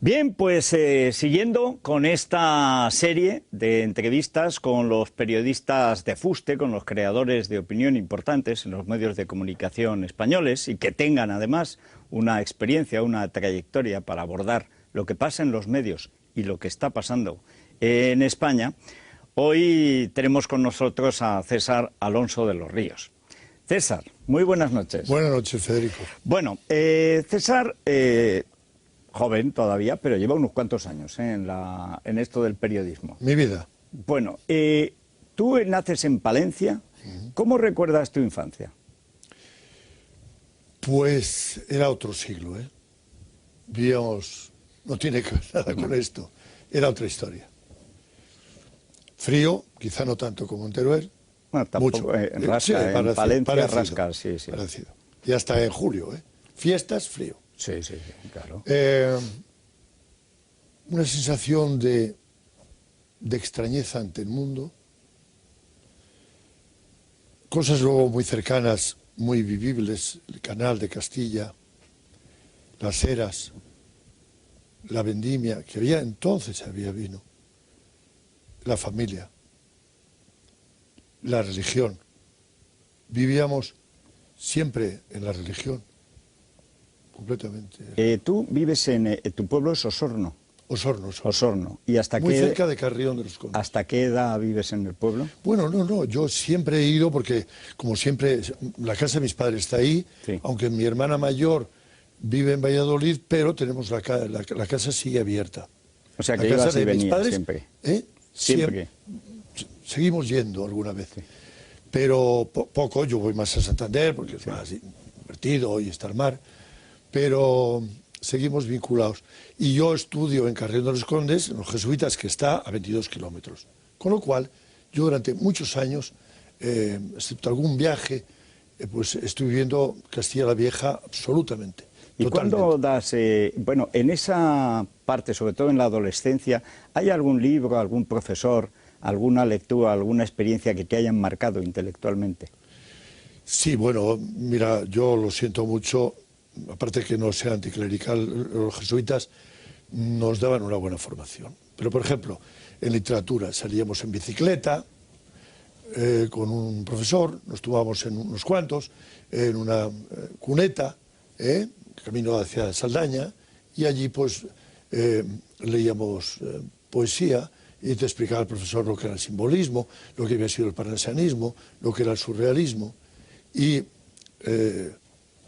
Bien, pues siguiendo con esta serie de entrevistas con los periodistas de fuste, con los creadores de opinión importantes en los medios de comunicación españoles y que tengan además una experiencia, una trayectoria para abordar lo que pasa en los medios y lo que está pasando en España, hoy tenemos con nosotros a César Alonso de los Ríos. César, muy buenas noches. Buenas noches, Federico. Bueno, César... joven todavía, pero lleva unos cuantos años en esto del periodismo. Mi vida. Bueno, tú naces en Palencia. ¿Cómo recuerdas tu infancia? Pues era otro siglo, ¿eh? Vivíamos... No tiene que ver nada con esto. Era otra historia. Frío, quizá no tanto como en Teruel. Bueno, tampoco, mucho. Rasca, Sí, en Palencia parecido, rasca, sí, sí. Parecido. Y hasta en julio, ¿eh? Fiestas, frío. Sí, sí, sí, claro. Una sensación de extrañeza ante el mundo, cosas luego muy cercanas, muy vivibles, el canal de Castilla, las eras, la vendimia, que había entonces, había vino, la familia, la religión. Vivíamos siempre en la religión. Completamente. Tú vives en... tu pueblo es Osorno. Osorno. Osorno. ¿Y hasta muy qué, cerca de Carrión de los Condes. ¿Hasta qué edad vives en el pueblo? Bueno, no, yo siempre he ido porque, como siempre, la casa de mis padres está ahí, sí. Aunque mi hermana mayor vive en Valladolid, pero tenemos la casa sigue abierta. O sea, que la ibas casa y de mis venías padres, siempre. Siempre. Seguimos yendo alguna vez. Sí. Pero poco, yo voy más a Santander porque es más divertido y está al mar. Pero seguimos vinculados. Y yo estudio en Carrión de los Condes, en los jesuitas, que está a 22 kilómetros. Con lo cual, yo durante muchos años, excepto algún viaje, pues estoy viviendo Castilla la Vieja absolutamente. ¿Y cuándo das, bueno, en esa parte, sobre todo en la adolescencia, hay algún libro, algún profesor, alguna lectura, alguna experiencia que te hayan marcado intelectualmente? Sí, bueno, mira, yo lo siento mucho. Aparte que no sea anticlerical, los jesuitas nos daban una buena formación. Pero, por ejemplo, en literatura salíamos en bicicleta con un profesor, nos tomábamos en unos cuantos, en una cuneta, camino hacia Saldaña, y allí pues leíamos poesía y te explicaba el profesor lo que era el simbolismo, lo que había sido el parnasianismo, lo que era el surrealismo. Y,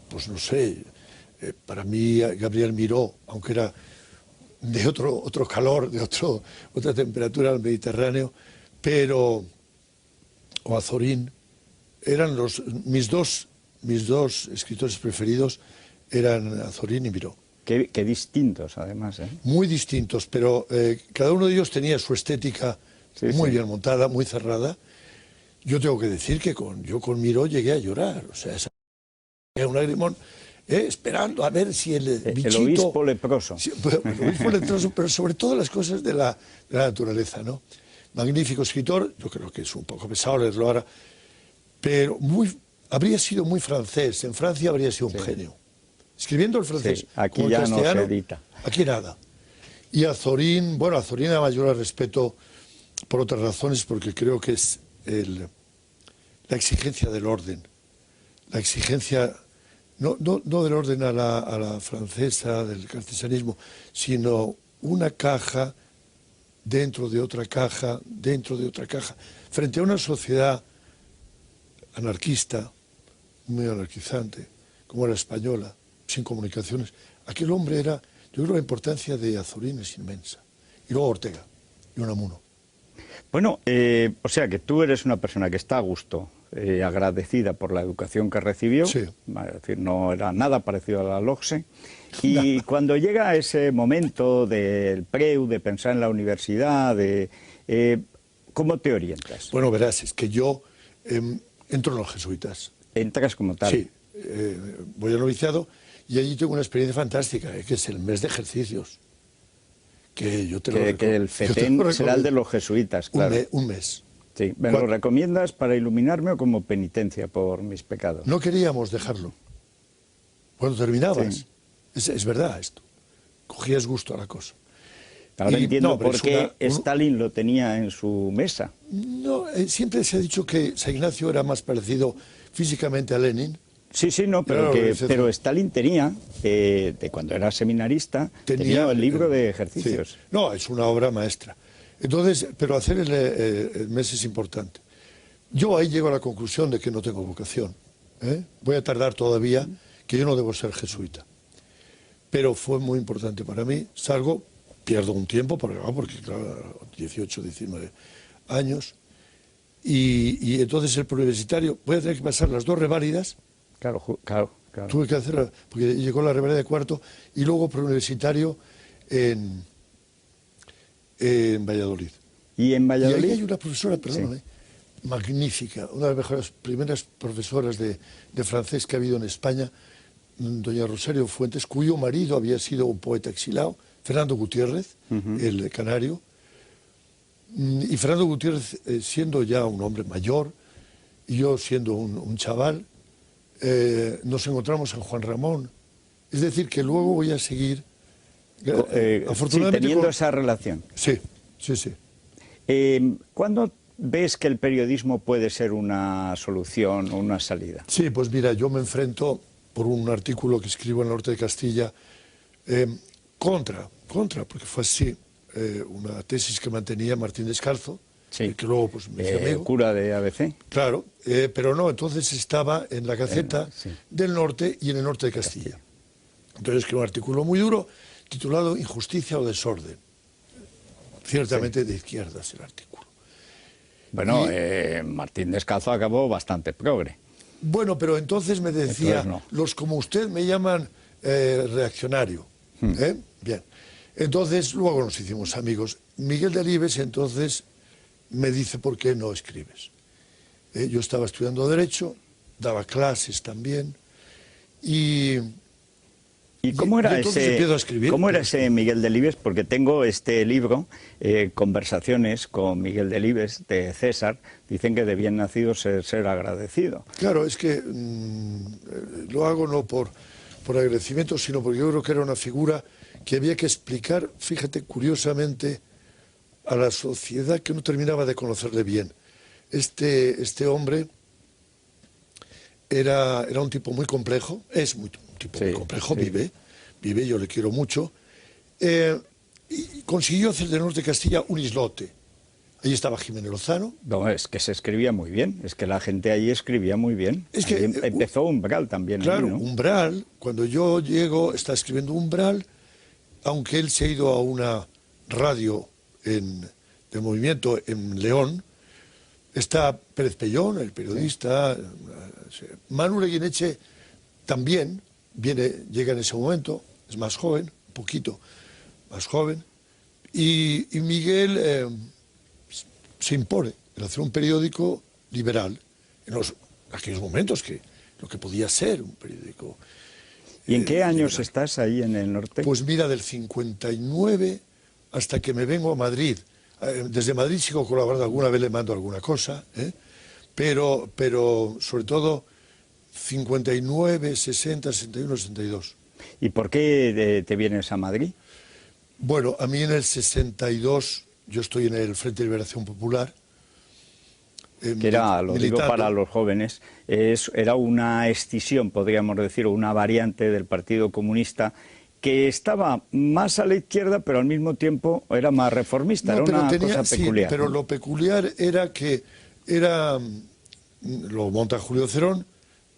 pues no sé... para mí, Gabriel Miró, aunque era de otro calor, de otra temperatura al Mediterráneo, o Azorín, eran mis dos escritores preferidos, eran Azorín y Miró. Qué distintos, además, ¿eh? Muy distintos, pero cada uno de ellos tenía su estética muy bien montada, muy cerrada. Yo tengo que decir que yo con Miró llegué a llorar, o sea, un lagrimón. Esperando a ver si el bichito... El obispo leproso. El obispo leproso, pero sobre todo las cosas de la naturaleza, ¿no? Magnífico escritor, yo creo que es un poco pesado leerlo ahora, pero habría sido muy francés, en Francia habría sido un genio. Escribiendo el francés, sí, aquí como ya el castellano, no se edita. Aquí nada. Y Azorín, bueno, Azorín además yo lo respeto por otras razones, porque creo que es la exigencia del orden, la exigencia... No del orden a la francesa, del cartesianismo, sino una caja dentro de otra caja, dentro de otra caja, frente a una sociedad anarquista, muy anarquizante, como la española, sin comunicaciones. Aquel hombre yo creo que la importancia de Azorín es inmensa. Y luego Ortega y Unamuno. Bueno, o sea que tú eres una persona que está a gusto, agradecida por la educación que recibió, sí. Es decir, no era nada parecido a la LOGSE, y cuando llega ese momento del PREU, de pensar en la universidad, ¿cómo te orientas? Bueno, verás, es que yo entro en los jesuitas. ¿Entras como tal? Sí, voy al noviciado y allí tengo una experiencia fantástica, que es el mes de ejercicios. Que yo te lo recomiendo. Que el FETEN será el de los jesuitas, claro. Un mes. Sí, ¿me lo recomiendas para iluminarme o como penitencia por mis pecados? No queríamos dejarlo. Cuando terminabas, es verdad esto, cogías gusto a la cosa. Ahora entiendo no, pero por qué Stalin lo tenía en su mesa. No, siempre se ha dicho que San Ignacio era más parecido físicamente a Lenin. Sí, sí, no, pero, pero Stalin tenía, de cuando era seminarista, tenía el libro de ejercicios. Sí. No, es una obra maestra. Entonces, pero hacer el mes es importante. Yo ahí llego a la conclusión de que no tengo vocación. Voy a tardar todavía, que yo no debo ser jesuita. Pero fue muy importante para mí. Salgo, pierdo un tiempo, porque claro, 18, 19 años, y entonces el preuniversitario, voy a tener que pasar las 2 reválidas. Claro. Tuve que hacer, porque llegó la reválida de cuarto, y luego preuniversitario en Valladolid. ¿Y en Valladolid? Y ahí hay una profesora, perdóname, magnífica, una de las mejores, primeras profesoras de francés que ha habido en España, doña Rosario Fuentes, cuyo marido había sido un poeta exilado, Fernando Gutiérrez, el canario. Y Fernando Gutiérrez, siendo ya un hombre mayor, y yo siendo un chaval, nos encontramos en Juan Ramón. Es decir, que luego voy a seguir, afortunadamente, teniendo esa relación. Sí. ¿Cuándo ves que el periodismo puede ser una solución o una salida? Sí, pues mira, yo me enfrento por un artículo que escribo en el Norte de Castilla contra, porque fue así, una tesis que mantenía Martín Descalzo, que luego pues me hice amigo. Cura de ABC. Claro, pero no, entonces estaba en la Gaceta del Norte y en el Norte de Castilla. Entonces escribí un artículo muy duro titulado Injusticia o Desorden. Ciertamente de izquierdas el artículo. Bueno, Martín Descalzo acabó bastante progre. Bueno, pero entonces me decía, los como usted me llaman reaccionario. Bien. Entonces, luego nos hicimos amigos. Miguel Delibes entonces me dice, ¿por qué no escribes? Yo estaba estudiando Derecho, daba clases también, ¿Y cómo era ese Miguel Delibes? Porque tengo este libro, Conversaciones con Miguel Delibes, de César. Dicen que de bien nacido ser agradecido. Claro, es que lo hago no por agradecimiento, sino porque yo creo que era una figura que había que explicar, fíjate, curiosamente, a la sociedad que no terminaba de conocerle bien. Este hombre era un tipo muy complejo, es un tipo muy complejo, vive, yo le quiero mucho, y consiguió hacer del Norte de Castilla un islote. Allí estaba Jiménez Lozano. No, es que se escribía muy bien, es que la gente allí escribía muy bien. Es que empezó Umbral también. Claro, allí, ¿no? Umbral, cuando yo llego, está escribiendo Umbral, aunque él se ha ido a una radio de movimiento en León. Está Pérez Pellón, el periodista, Manu Leguineche también llega en ese momento, es más joven, un poquito más joven, y Miguel se impone en hacer un periódico liberal en aquellos momentos, lo que podía ser un periódico. ¿Y en qué años liberal. Estás ahí en el norte? Pues mira, del 59 hasta que me vengo a Madrid. Desde Madrid sigo colaborando, alguna vez le mando alguna cosa, pero sobre todo 59, 60, 61, 62. ¿Y por qué te vienes a Madrid? Bueno, a mí en el 62, yo estoy en el Frente de Liberación Popular. Que era, lo digo para los jóvenes, era una escisión, podríamos decir, o una variante del Partido Comunista que estaba más a la izquierda, pero al mismo tiempo era más reformista, era una cosa peculiar. Sí, pero lo peculiar era que lo monta Julio Cerón,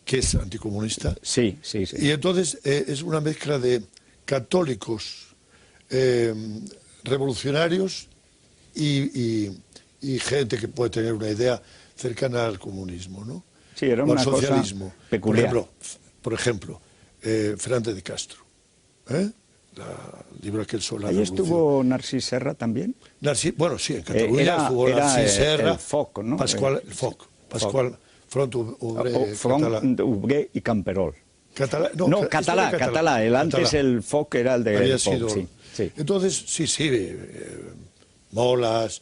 que es anticomunista. Sí. Y entonces es una mezcla de católicos, revolucionarios y gente que puede tener una idea cercana al comunismo, ¿no? Sí, era una socialismo. Cosa peculiar. Por ejemplo, Fernández de Castro. El libro aquel sobre la revolución. ¿Estuvo Narcís Serra también? Bueno, sí, en Cataluña estuvo Narcís Serra. El FOC, ¿no? Pascual Front Obré y Camperol. Catalá. El antes el FOC era el de había FOC, sido, sí. Entonces, Molas,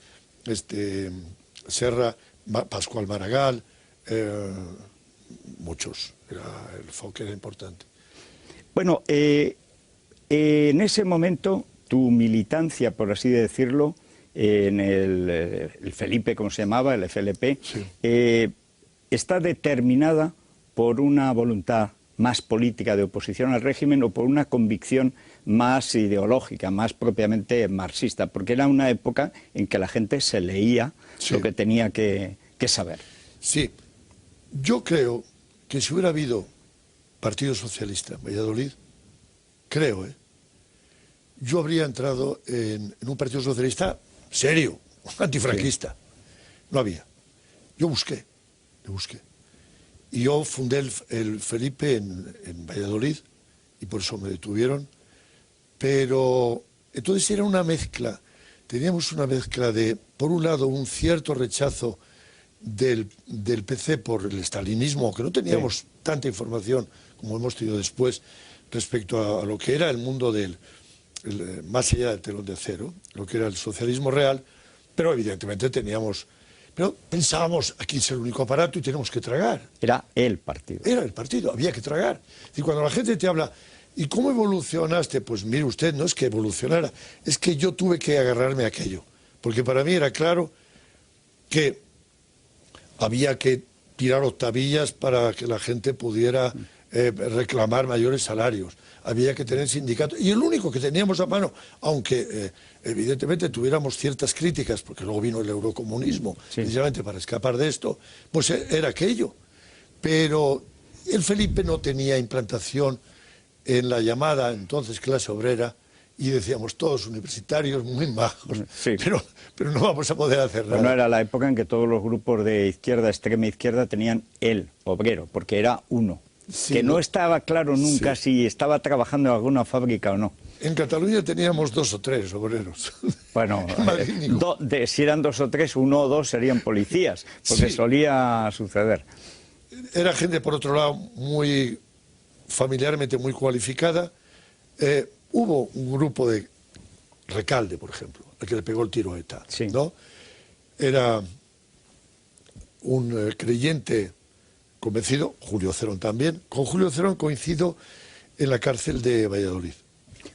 Serra, Pascual Maragall, muchos. El FOC era importante. Bueno, En ese momento, tu militancia, por así decirlo, en el Felipe, como se llamaba, el FLP, Sí. está determinada por una voluntad más política de oposición al régimen o por una convicción más ideológica, más propiamente marxista, porque era una época en que la gente se leía Sí. lo que tenía que saber. Sí, yo creo que si hubiera habido Partido Socialista en Valladolid, creo, yo habría entrado en un Partido Socialista serio, antifranquista. Sí. No había. Yo busqué. Y yo fundé el Felipe en Valladolid, y por eso me detuvieron. Pero entonces era una mezcla, teníamos una mezcla de, por un lado, un cierto rechazo del PC por el estalinismo, que no teníamos tanta información como hemos tenido después respecto a lo que era el mundo más allá del telón de acero, lo que era el socialismo real, pero evidentemente pero pensábamos, aquí es el único aparato y tenemos que tragar. Era el partido. Era el partido, había que tragar. Y cuando la gente te habla, ¿y cómo evolucionaste? Pues mire usted, no es que evolucionara, es que yo tuve que agarrarme a aquello. Porque para mí era claro que había que tirar octavillas para que la gente pudiera reclamar mayores salarios. Había que tener sindicatos. Y el único que teníamos a mano, aunque evidentemente tuviéramos ciertas críticas, porque luego vino el eurocomunismo, precisamente para escapar de esto, pues era aquello. Pero el Felipe no tenía implantación en la llamada entonces clase obrera, y decíamos todos universitarios muy majos, pero no vamos a poder hacer nada. No era la época en que todos los grupos de izquierda, extrema izquierda, tenían el obrero, porque era uno. Sí, que no estaba claro nunca si estaba trabajando en alguna fábrica o no. En Cataluña teníamos 2 o 3 obreros. Bueno, si eran 2 o 3, 1 o 2 serían policías, porque solía suceder. Era gente, por otro lado, muy familiarmente muy cualificada. Hubo un grupo de Recalde, por ejemplo, al que le pegó el tiro a ETA, ¿no? Era un creyente convencido, Julio Cerón también. Con Julio Cerón coincido en la cárcel de Valladolid.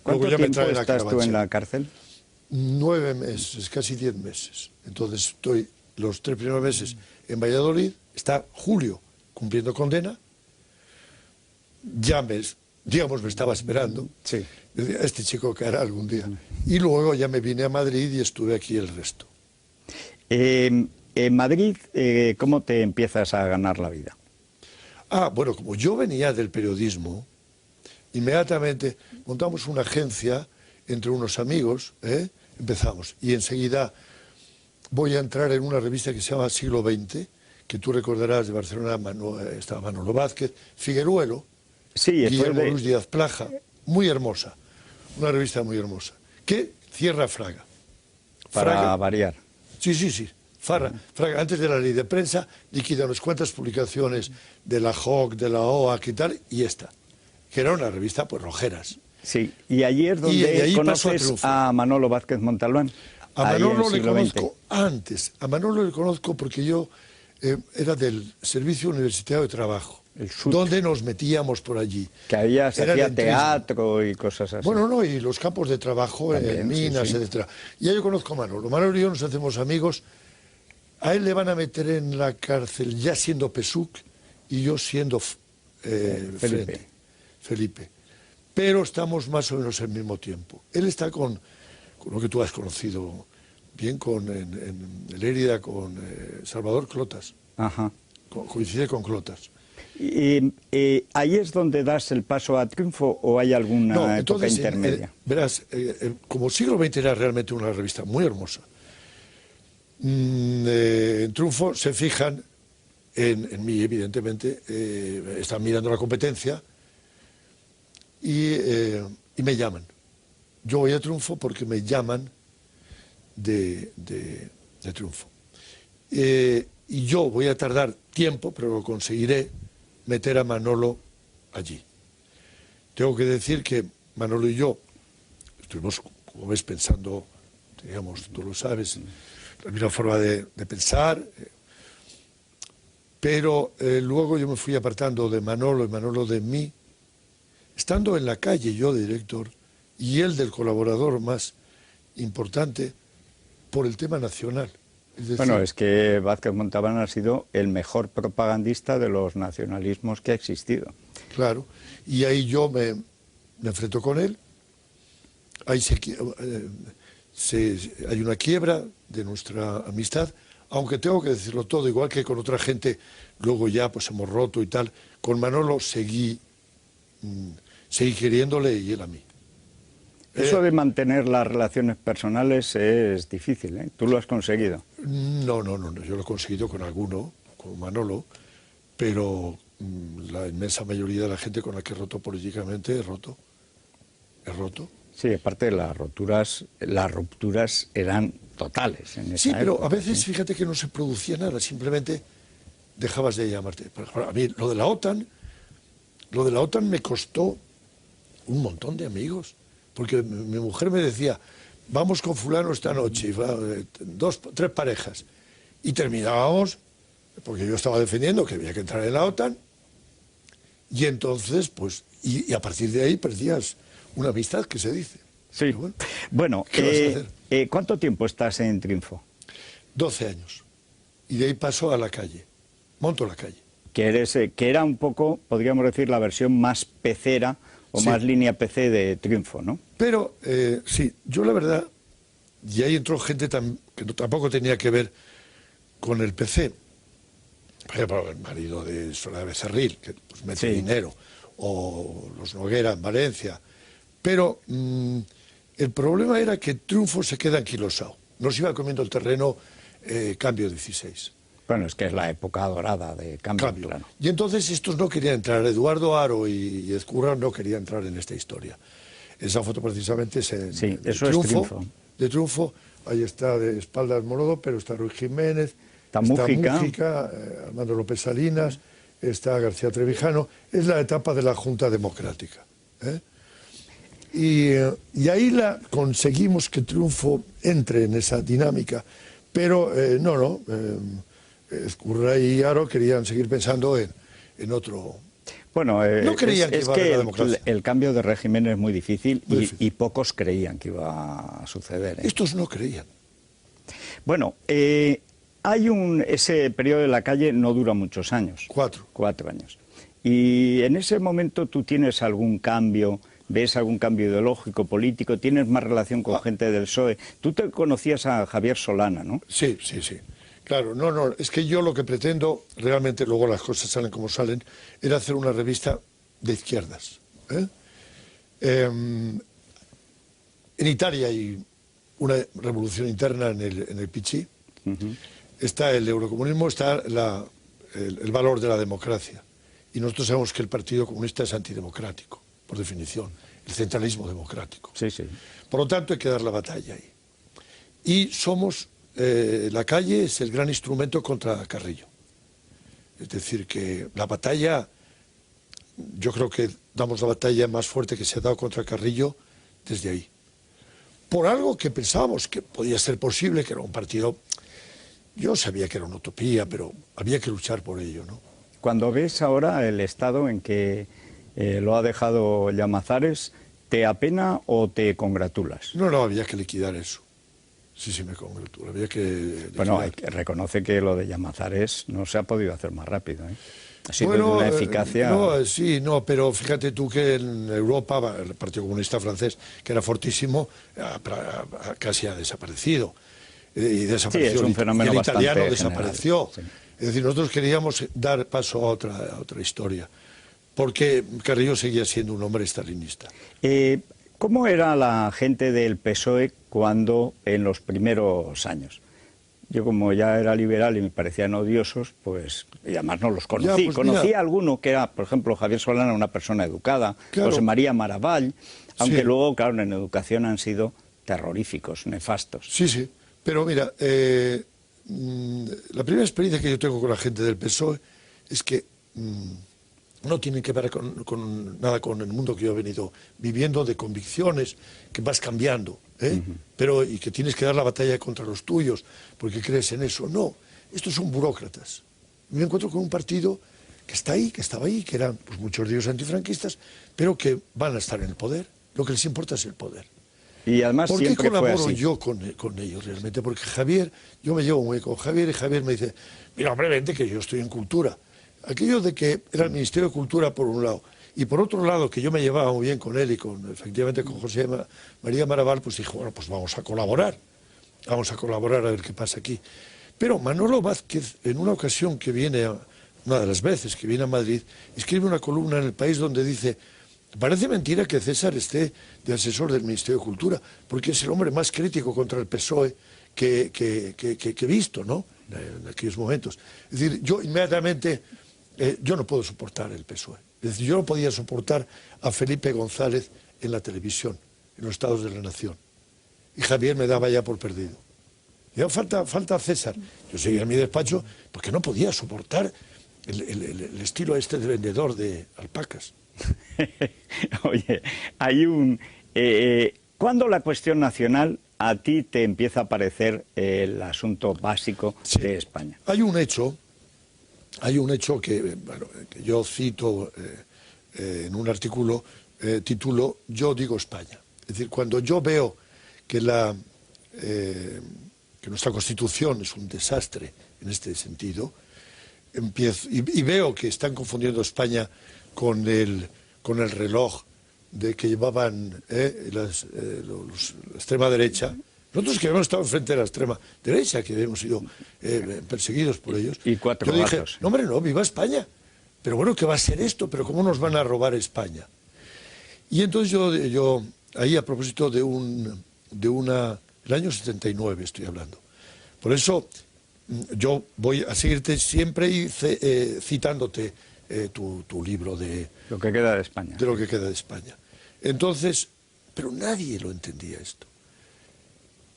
¿Cuánto tiempo estás tú en la cárcel? 9 meses, casi 10 meses. Entonces estoy los 3 primeros meses en Valladolid, está Julio cumpliendo condena, ya me estaba esperando, decía, este chico caerá algún día. Y luego ya me vine a Madrid y estuve aquí el resto. En Madrid, ¿cómo te empiezas a ganar la vida? Bueno, como yo venía del periodismo, inmediatamente montamos una agencia entre unos amigos, empezamos, y enseguida voy a entrar en una revista que se llama Siglo XX, que tú recordarás de Barcelona, estaba Manolo Vázquez, Figueruelo, Guillermo Luis Díaz Plaja, muy hermosa, una revista muy hermosa, que cierra Fraga. Para variar. Sí. Fraga, antes de la ley de prensa, liquida unas cuantas publicaciones de la JOC, de la OAC y tal, y esta, que era una revista, pues, rojeras. Sí, y allí es donde conoces a Manolo Vázquez Montalbán. A Manolo le conozco antes. A Manolo le conozco porque yo era del Servicio Universitario de Trabajo, donde nos metíamos por allí. Que se hacía teatro y cosas así. Bueno, no, y los campos de trabajo en minas, etcétera. Y ya yo conozco a Manolo. Manolo y yo nos hacemos amigos. A él le van a meter en la cárcel ya siendo PSUC y yo siendo Felipe. Pero estamos más o menos al mismo tiempo. Él está con lo que tú has conocido bien, en Lérida, con Salvador Clotas. Ajá. Coincide con Clotas. ¿Ahí es donde das el paso a triunfo o hay alguna época intermedia? Verás, como Siglo XX era realmente una revista muy hermosa, en Triunfo se fijan en mí, evidentemente, están mirando la competencia y me llaman. Yo voy a Triunfo porque me llaman de Triunfo. Y yo voy a tardar tiempo, pero lo conseguiré, meter a Manolo allí. Tengo que decir que Manolo y yo estuvimos, como ves, pensando, digamos, tú lo sabes, la misma forma de pensar, pero luego yo me fui apartando de Manolo y Manolo de mí. Estando en la calle yo de director, y él del colaborador más importante por el tema nacional. Es decir, Bueno, es que Vázquez Montalbán ha sido el mejor propagandista de los nacionalismos que ha existido. claro, y ahí yo me enfrento con él, ahí hay una quiebra de nuestra amistad, aunque tengo que decirlo todo, igual que con otra gente, luego ya pues hemos roto y tal, con Manolo seguí queriéndole y él a mí. Eso de mantener las relaciones personales es difícil, ¿eh? Tú lo has conseguido. No, yo lo he conseguido con alguno, con Manolo, pero la inmensa mayoría de la gente con la que he roto políticamente, he roto. Sí, aparte de las rupturas eran totales en esa Sí, pero época, a veces ¿sí? fíjate que no se producía nada, simplemente dejabas de llamarte. Por ejemplo, a mí lo de la OTAN me costó un montón de amigos, porque mi mujer me decía, vamos con fulano esta noche, y tres parejas, y terminábamos, porque yo estaba defendiendo que había que entrar en la OTAN, y entonces, pues, y a partir de ahí perdías una amistad, que se dice. Sí. Pero Bueno, ¿qué vas a hacer? ¿cuánto tiempo estás en Triunfo? 12 años. Y de ahí paso a la calle. Monto la calle. Que era un poco, podríamos decir, la versión más pecera o Sí. más línea PC de Triunfo, ¿no? Pero, sí, yo la verdad, y ahí entró gente que tampoco tenía que ver con el PC. Por ejemplo, el marido de Soledad Becerril, que pues, mete Sí. dinero, o los Noguera en Valencia. Pero el problema era que Triunfo se queda anquilosado. Nos iba comiendo el terreno Cambio 16. Bueno, es que es la época dorada de Cambio. Claro. Y entonces estos no querían entrar. Eduardo Haro y Ezcurra no querían entrar en esta historia. Esa foto precisamente es Sí, eso es Triunfo. De Triunfo. Ahí está de espaldas Morodo, pero está Ruiz Jiménez, Está Mújica, Armando López Salinas, está García Trevijano. Es la etapa de la Junta Democrática. Y ahí conseguimos que Triunfo entre en esa dinámica. Pero Ezcurra y Haro querían seguir pensando en otro. Bueno, no creían es que iba a haber la democracia. el cambio de régimen es muy difícil, y pocos creían que iba a suceder, ¿eh? Estos no creían. Bueno, ese periodo de la calle no dura muchos años. 4 años. Y en ese momento tú tienes algún cambio, ves algún cambio ideológico, político, tienes más relación con gente del PSOE. Tú te conocías a Javier Solana, ¿no? Sí. Claro, es que yo lo que pretendo, realmente luego las cosas salen como salen, era hacer una revista de izquierdas. En Italia hay una revolución interna en el PCI, está el eurocomunismo, está el valor de la democracia. Y nosotros sabemos que el Partido Comunista es antidemocrático, por definición, el centralismo democrático. Sí. Por lo tanto, hay que dar la batalla ahí. Y somos... la calle es el gran instrumento contra Carrillo. Es decir, que la batalla, yo creo que damos la batalla más fuerte que se ha dado contra Carrillo desde ahí. Por algo que pensábamos que podía ser posible, que era un partido... Yo sabía que era una utopía, pero había que luchar por ello, ¿no? Cuando ves ahora el estado en que lo ha dejado Llamazares, ¿te apena o te congratulas? No, había que liquidar eso. Sí, me congratulo. Había que... Bueno, reconoce que lo de Llamazares no se ha podido hacer más rápido, ¿eh? Ha sido de una eficacia... pero fíjate tú que en Europa el Partido Comunista francés, que era fortísimo, casi ha desaparecido. Y desapareció. Sí, es un fenómeno y el bastante italiano desapareció. General, sí. Es decir, nosotros queríamos dar paso a otra historia, porque Carrillo seguía siendo un hombre estalinista. ¿Cómo era la gente del PSOE cuando en los primeros años? Yo, como ya era liberal y me parecían odiosos, pues, y además no los conocí. Conocí a alguno que era, por ejemplo, Javier Solana, una persona educada, claro. José María Maravall, aunque luego, claro, en educación han sido terroríficos, nefastos. Sí. Pero mira, la primera experiencia que yo tengo con la gente del PSOE es que no tienen que ver nada con el mundo que yo he venido viviendo, de convicciones, que vas cambiando, pero y que tienes que dar la batalla contra los tuyos, porque crees en eso. No, estos son burócratas. Me encuentro con un partido que está ahí, que estaba ahí, que eran pues, muchos de ellos antifranquistas, pero que van a estar en el poder. Lo que les importa es el poder. Y además ¿Por qué siempre fue colaboro así. yo con ellos realmente? Porque Javier, yo me llevo muy bien con Javier y Javier me dice, mira, hombre, vente que yo estoy en cultura. Aquello de que era el Ministerio de Cultura por un lado y por otro lado que yo me llevaba muy bien con él y efectivamente con José María Maraval, pues dijo, bueno, pues vamos a colaborar a ver qué pasa aquí. Pero Manolo Vázquez, en una ocasión que viene, una de las veces que viene a Madrid, escribe una columna en El País donde dice, parece mentira que César esté de asesor del Ministerio de Cultura, porque es el hombre más crítico contra el PSOE que he visto, ¿no?, en aquellos momentos. Es decir, yo inmediatamente, yo no puedo soportar el PSOE. Es decir, yo no podía soportar a Felipe González en la televisión, en los Estados de la Nación. Y Javier me daba ya por perdido. Ya falta César. Yo seguía en mi despacho porque no podía soportar el estilo este de vendedor de alpacas. Oye, hay ¿cuándo la cuestión nacional a ti te empieza a parecer el asunto básico de España? Hay un hecho que, bueno, que yo cito en un artículo, titulo Yo digo España. Es decir, cuando yo veo que nuestra Constitución es un desastre en este sentido, y veo que están confundiendo España con el reloj de que llevaban la extrema derecha. Nosotros que hemos estado enfrente de la extrema derecha, que hemos sido perseguidos por ellos. Y cuatro yo dije, gatos. no hombre, no, viva España. Pero bueno, ¿qué va a ser esto? ¿Pero cómo nos van a robar España? Y entonces yo ahí a propósito el año 79 estoy hablando. Por eso yo voy a seguirte siempre citándote tu libro de Lo que queda de España. De lo que queda de España. Entonces, pero nadie lo entendía esto.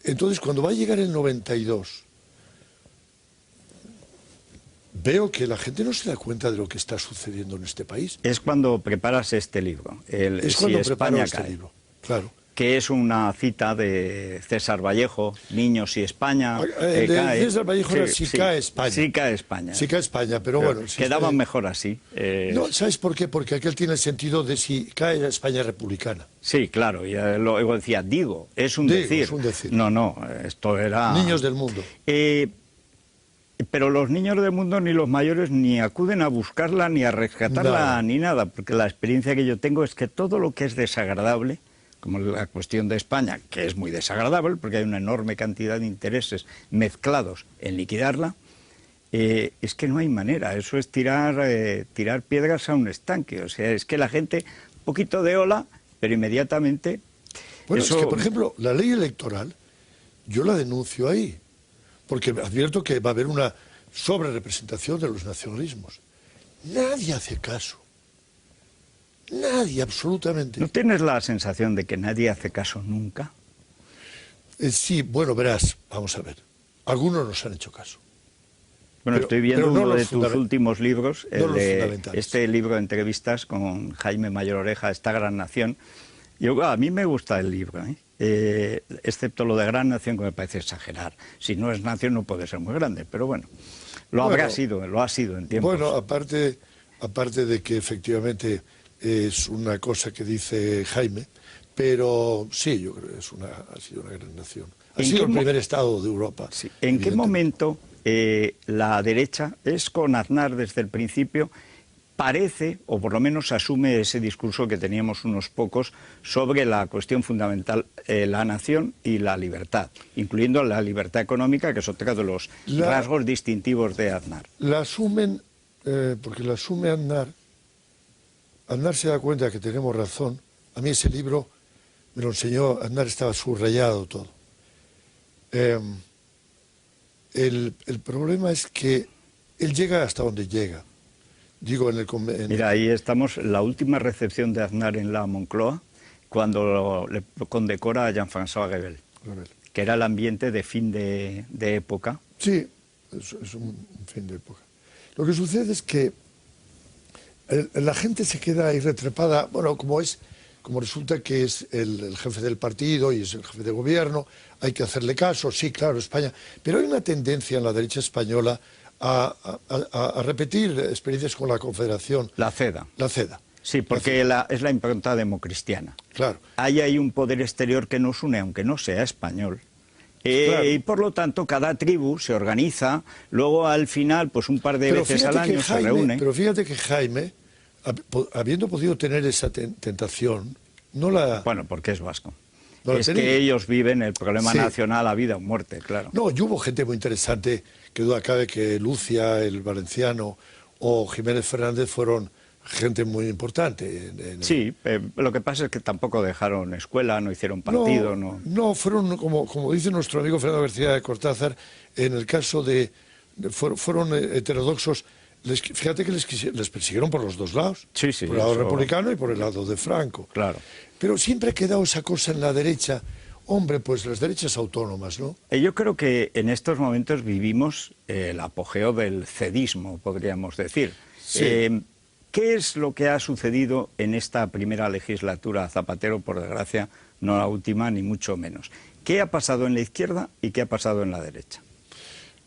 Entonces, cuando va a llegar el 92, veo que la gente no se da cuenta de lo que está sucediendo en este país. Es cuando preparas este libro, Es Si cuando España preparo este cae, libro, claro. que es una cita de César Vallejo, Niños y España. De cae. César Vallejo era Si cae España. Sí cae España. Si cae España, pero bueno. Si quedaba España... mejor así. No, ¿sabes por qué? Porque aquel tiene el sentido de si cae España republicana. Sí, claro, y luego decía, es un decir. Es un decir. No, esto era... Niños del mundo. Pero los niños del mundo ni los mayores ni acuden a buscarla, ni a rescatarla, ni nada, porque la experiencia que yo tengo es que todo lo que es desagradable, como la cuestión de España, que es muy desagradable, porque hay una enorme cantidad de intereses mezclados en liquidarla, es que no hay manera, eso es tirar piedras a un estanque, o sea, es que la gente, un poquito de ola, pero inmediatamente... Bueno, eso... es que, por ejemplo, la ley electoral, yo la denuncio ahí, porque advierto que va a haber una sobrerepresentación de los nacionalismos. Nadie hace caso. Nadie, absolutamente. ¿No tienes la sensación de que nadie hace caso nunca? Sí, bueno, verás, vamos a ver. Algunos nos han hecho caso. Bueno, estoy viendo no uno de tus últimos libros, este libro de entrevistas con Jaime Mayor Oreja, Esta gran nación. A mí me gusta el libro, excepto lo de gran nación, que me parece exagerar. Si no es nación no puede ser muy grande, pero bueno, lo ha sido en tiempos. Bueno, aparte de que efectivamente es una cosa que dice Jaime, pero sí, yo creo que ha sido una gran nación. Ha sido el primer Estado de Europa. Sí. ¿En qué momento la derecha, es con Aznar desde el principio, parece, o por lo menos asume ese discurso que teníamos unos pocos sobre la cuestión fundamental, la nación y la libertad, incluyendo la libertad económica, que es otro de los rasgos distintivos de Aznar? La asumen, porque la asume Aznar. Aznar se da cuenta que tenemos razón. A mí ese libro me lo enseñó, Aznar estaba subrayado todo. El problema es que él llega hasta donde llega. Digo, Mira, ahí estamos, la última recepción de Aznar en la Moncloa, cuando le condecora a Jean-François Rebel, que era el ambiente de fin de época. Sí, es un fin de época. Lo que sucede es que la gente se queda ahí retrepada, bueno, como resulta que es el jefe del partido y es el jefe de gobierno, hay que hacerle caso, sí, claro, España. Pero hay una tendencia en la derecha española a repetir experiencias con la Confederación. La CEDA. La CEDA. Sí, porque es la impronta democristiana. Claro. Hay un poder exterior que nos une, aunque no sea español. Claro. Y por lo tanto, cada tribu se organiza, luego al final, pues un par de veces al año se reúne. Pero fíjate que Jaime, habiendo podido tener esa tentación, no la... Bueno, porque es vasco. No es que ellos viven el problema sí. nacional a vida o muerte, claro. No, y hubo gente muy interesante, que duda cabe que Lucia, el valenciano, o Jiménez Fernández fueron gente muy importante. Sí, lo que pasa es que tampoco dejaron escuela, no hicieron partido. No, fueron, como dice nuestro amigo Fernando García de Cortázar, en el caso fueron heterodoxos. Fíjate que les persiguieron por los dos lados, sí, por el lado republicano y por el lado de Franco. Claro. Pero siempre ha quedado esa cosa en la derecha, hombre, pues las derechas autónomas, ¿no? Yo creo que en estos momentos vivimos el apogeo del cedismo, podríamos decir. Sí. ¿Qué es lo que ha sucedido en esta primera legislatura? Zapatero, por desgracia, no la última, ni mucho menos. ¿Qué ha pasado en la izquierda y qué ha pasado en la derecha?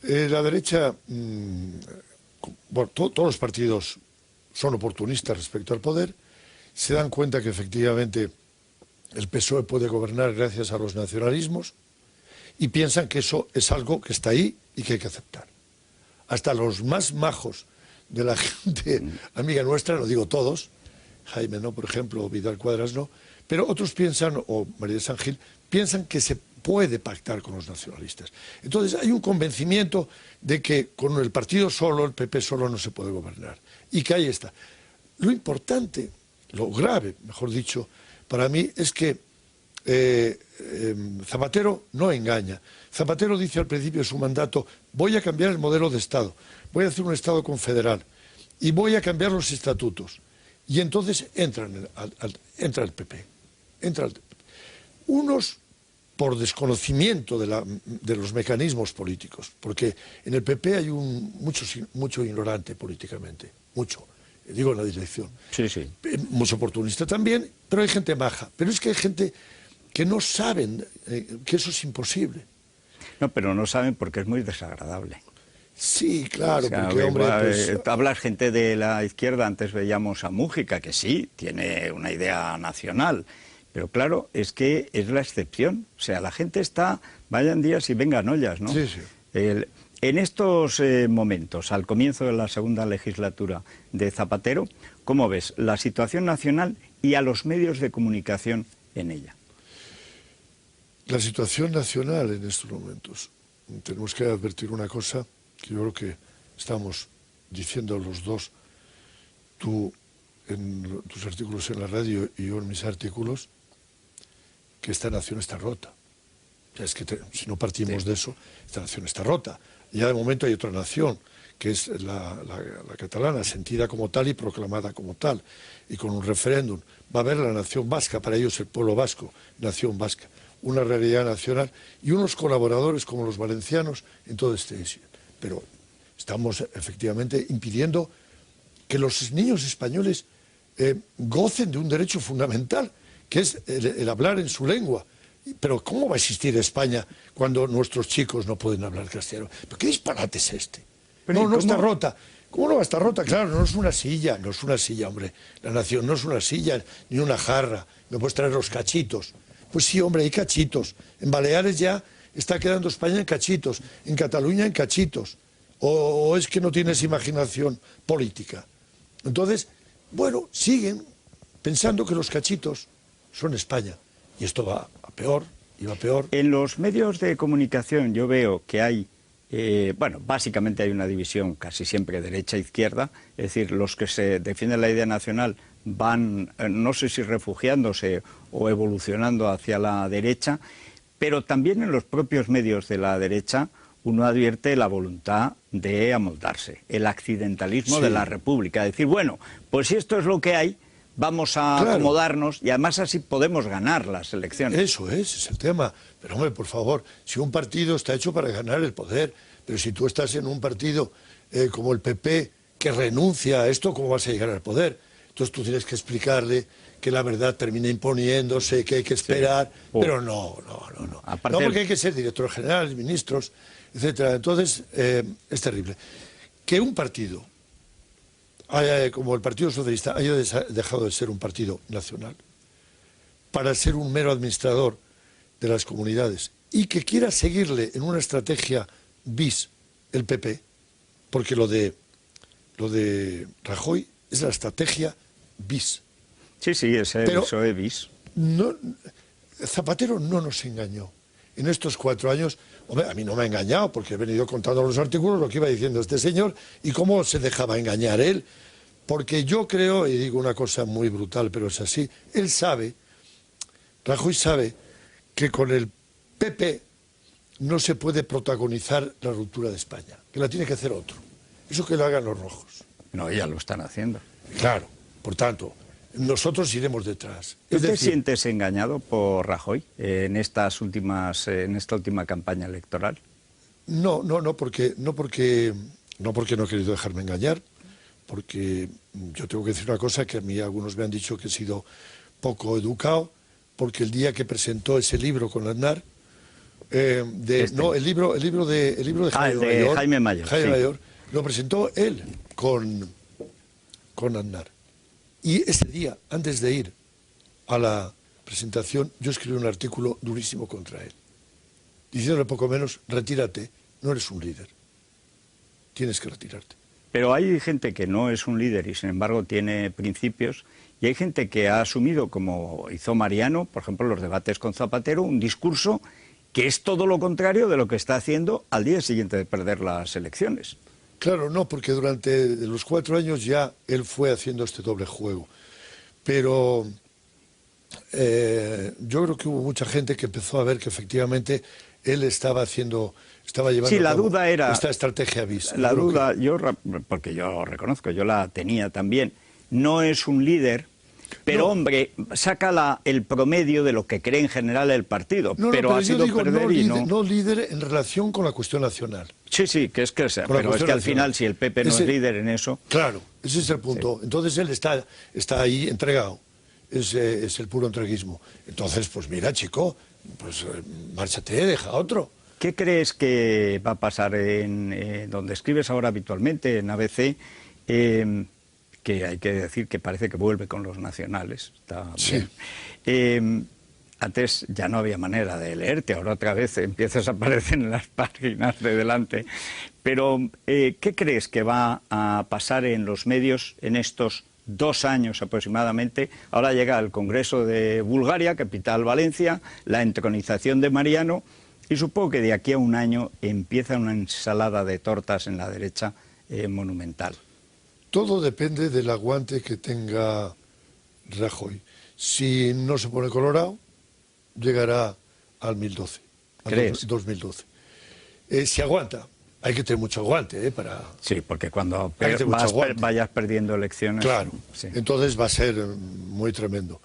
La derecha, bueno, todos los partidos son oportunistas respecto al poder, se dan cuenta que efectivamente el PSOE puede gobernar gracias a los nacionalismos y piensan que eso es algo que está ahí y que hay que aceptar. Hasta los más majos de la gente amiga nuestra, no digo todos, Jaime no, por ejemplo, o Vidal Cuadras no, pero otros piensan, o María de San Gil, piensan que se puede pactar con los nacionalistas. Entonces hay un convencimiento de que con el partido solo, el PP solo, no se puede gobernar. Y que ahí está. Lo importante, lo grave, mejor dicho, para mí es que Zapatero no engaña. Zapatero dice al principio de su mandato: voy a cambiar el modelo de Estado, voy a hacer un Estado confederal y voy a cambiar los estatutos. Y entonces entra el PP. Unos por desconocimiento de los mecanismos políticos, porque en el PP hay mucho ignorante políticamente, mucho. Digo en la dirección. Sí, sí. Mucho oportunista también, pero hay gente maja. Pero es que hay gente que no saben que eso es imposible. No, pero no saben porque es muy desagradable. Sí, claro, o sea, porque, hombre, pues... Hablas gente de la izquierda, antes veíamos a Mújica, que sí, tiene una idea nacional, pero claro, es que es la excepción. O sea, la gente está, vayan días y vengan ollas, ¿no? Sí, sí. En estos momentos, al comienzo de la segunda legislatura de Zapatero, ¿cómo ves la situación nacional y a los medios de comunicación en ella? La situación nacional en estos momentos. Tenemos que advertir una cosa que yo creo que estamos diciendo los dos, tú en tus artículos en la radio y yo en mis artículos, que esta nación está rota. O sea, es que si no partimos de eso, esta nación está rota. Ya de momento hay otra nación, que es la catalana, sentida como tal y proclamada como tal, y con un referéndum. Va a haber la nación vasca, para ellos el pueblo vasco, nación vasca, una realidad nacional, y unos colaboradores como los valencianos en todo este éxito. Pero estamos efectivamente impidiendo que los niños españoles gocen de un derecho fundamental, que es el hablar en su lengua. Pero ¿cómo va a existir España cuando nuestros chicos no pueden hablar castellano? ¿Pero qué disparate es este? Pero no está rota. ¿Cómo no va a estar rota? Claro, no es una silla, hombre. La nación no es una silla ni una jarra. Me puedes traer los cachitos. Pues sí, hombre, hay cachitos. En Baleares ya está quedando España en cachitos. En Cataluña en cachitos. O es que no tienes imaginación política. Entonces, bueno, siguen pensando que los cachitos son España. Y esto va a peor, y va peor. En los medios de comunicación yo veo que hay, bueno, básicamente hay una división casi siempre derecha-izquierda, es decir, los que se defienden la idea nacional van, no sé si refugiándose o evolucionando hacia la derecha, pero también en los propios medios de la derecha uno advierte la voluntad de amoldarse, el accidentalismo de la República, decir, bueno, pues si esto es lo que hay, vamos a acomodarnos y además así podemos ganar las elecciones. Eso es el tema. Pero hombre, por favor, si un partido está hecho para ganar el poder, pero si tú estás en un partido como el PP que renuncia a esto, ¿cómo vas a llegar al poder? Entonces tú tienes que explicarle que la verdad termina imponiéndose, que hay que esperar, pero no. No, porque hay que ser director general, ministros, etcétera. Entonces, es terrible. Que un partido como el Partido Socialista haya dejado de ser un partido nacional para ser un mero administrador de las comunidades y que quiera seguirle en una estrategia bis el PP, porque lo de Rajoy es la estrategia bis. Sí, es el PSOE bis. No, Zapatero no nos engañó. En estos 4 años, hombre, a mí no me ha engañado, porque he venido contando los artículos lo que iba diciendo este señor y cómo se dejaba engañar él. Porque yo creo, y digo una cosa muy brutal, pero es así, él sabe, Rajoy sabe, que con el PP no se puede protagonizar la ruptura de España, que la tiene que hacer otro. Eso que lo hagan los rojos. No, ya lo están haciendo. Claro, por tanto, nosotros iremos detrás. ¿Tú te sientes engañado por Rajoy en esta última campaña electoral? No porque no he querido dejarme engañar, porque yo tengo que decir una cosa que a mí algunos me han dicho que he sido poco educado, porque el día que presentó ese libro con Aznar, el libro de Jaime Mayor, Jaime Mayor, lo presentó él con Aznar. Y ese día, antes de ir a la presentación, yo escribí un artículo durísimo contra él, diciéndole poco menos, retírate, no eres un líder, tienes que retirarte. Pero hay gente que no es un líder y sin embargo tiene principios, y hay gente que ha asumido, como hizo Mariano, por ejemplo, los debates con Zapatero, un discurso que es todo lo contrario de lo que está haciendo al día siguiente de perder las elecciones. Claro, no, porque durante los 4 años ya él fue haciendo este doble juego. Pero yo creo que hubo mucha gente que empezó a ver que efectivamente él estaba llevando la duda era esta estrategia bis. La duda, porque yo reconozco, yo la tenía también, no es un líder, pero no. Hombre, saca el promedio de lo que cree en general el partido, pero ha sido perder y no... No líder en relación con la cuestión nacional. Sí, que sea, pero es que al final si el PP no es líder en eso... Claro, ese es el punto. Sí. Entonces él está ahí entregado, es el puro entreguismo. Entonces, pues mira, chico, pues márchate, deja a otro. ¿Qué crees que va a pasar en donde escribes ahora habitualmente, en ABC, que hay que decir que parece que vuelve con los nacionales? Está bien. Antes ya no había manera de leerte, ahora otra vez empiezas a aparecer en las páginas de delante. Pero, ¿qué crees que va a pasar en los medios en estos 2 años aproximadamente? Ahora llega el Congreso de Bulgaria, capital Valencia, la entronización de Mariano, y supongo que de aquí a 1 año empieza una ensalada de tortas en la derecha monumental. Todo depende del aguante que tenga Rajoy. Si no se pone colorado, llegará al 2012. ¿Crees? 2012. Si aguanta, hay que tener mucho aguante para... Sí, porque cuando vayas perdiendo elecciones... Claro, sí. Entonces va a ser muy tremendo.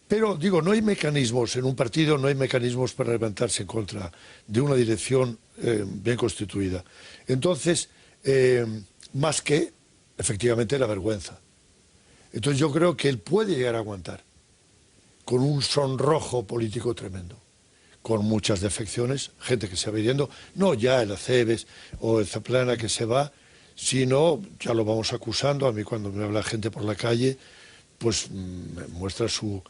Pero digo, no hay mecanismos en un partido, no hay mecanismos para levantarse en contra de una dirección bien constituida. Entonces, más que, efectivamente, la vergüenza. Entonces yo creo que él puede llegar a aguantar con un sonrojo político tremendo, con muchas defecciones, gente que se va yendo, no ya el Acebes o el Zaplana que se va, sino ya lo vamos acusando. A mí cuando me habla gente por la calle, pues me muestra su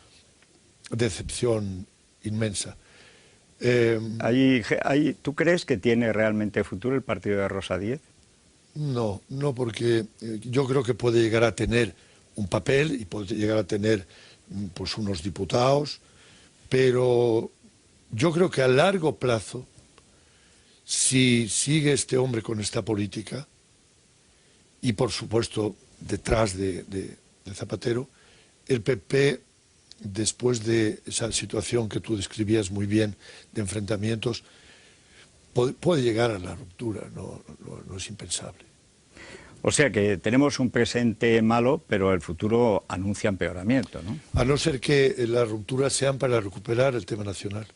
decepción inmensa. ¿Tú crees que tiene realmente futuro el partido de Rosa Díez? No, porque yo creo que puede llegar a tener un papel y puede llegar a tener pues unos diputados, pero yo creo que a largo plazo, si sigue este hombre con esta política, y por supuesto detrás de Zapatero, el PP, después de esa situación que tú describías muy bien de enfrentamientos, puede llegar a la ruptura, no es impensable. O sea que tenemos un presente malo, pero el futuro anuncia empeoramiento, ¿no? A no ser que las rupturas sean para recuperar el tema nacional.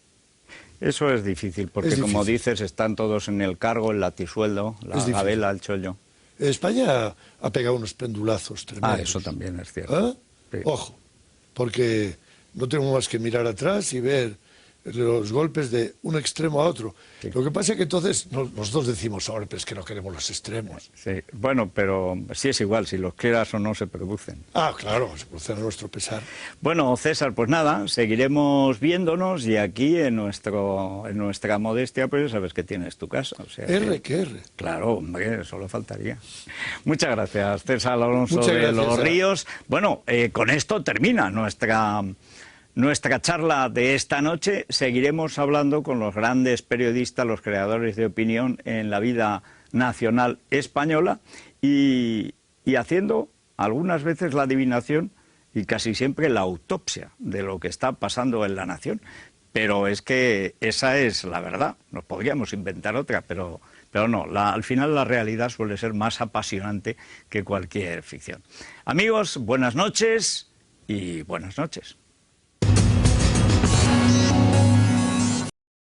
Eso es difícil, porque como dices, están todos en el cargo, el latisueldo, la gabela, el chollo. España ha pegado unos pendulazos tremendos. Eso también es cierto. Sí. Ojo, porque no tenemos más que mirar atrás y ver los golpes de un extremo a otro. Sí. Lo que pasa es que entonces nosotros decimos, ahora, pero es que no queremos los extremos. Sí, bueno, pero sí es igual, si los quieras o no se producen. Ah, claro, se producen a nuestro pesar. Bueno, César, pues nada, seguiremos viéndonos y aquí en nuestra modestia, pues sabes que tienes tu casa. O sea, ¿Qué R? Claro, hombre, solo faltaría. Muchas gracias, César Alonso de los Ríos. Bueno, con esto termina nuestra charla de esta noche. Seguiremos hablando con los grandes periodistas, los creadores de opinión en la vida nacional española y haciendo algunas veces la adivinación y casi siempre la autopsia de lo que está pasando en la nación. Pero es que esa es la verdad. Nos podríamos inventar otra, pero no. Al final la realidad suele ser más apasionante que cualquier ficción. Amigos, buenas noches y buenas noches.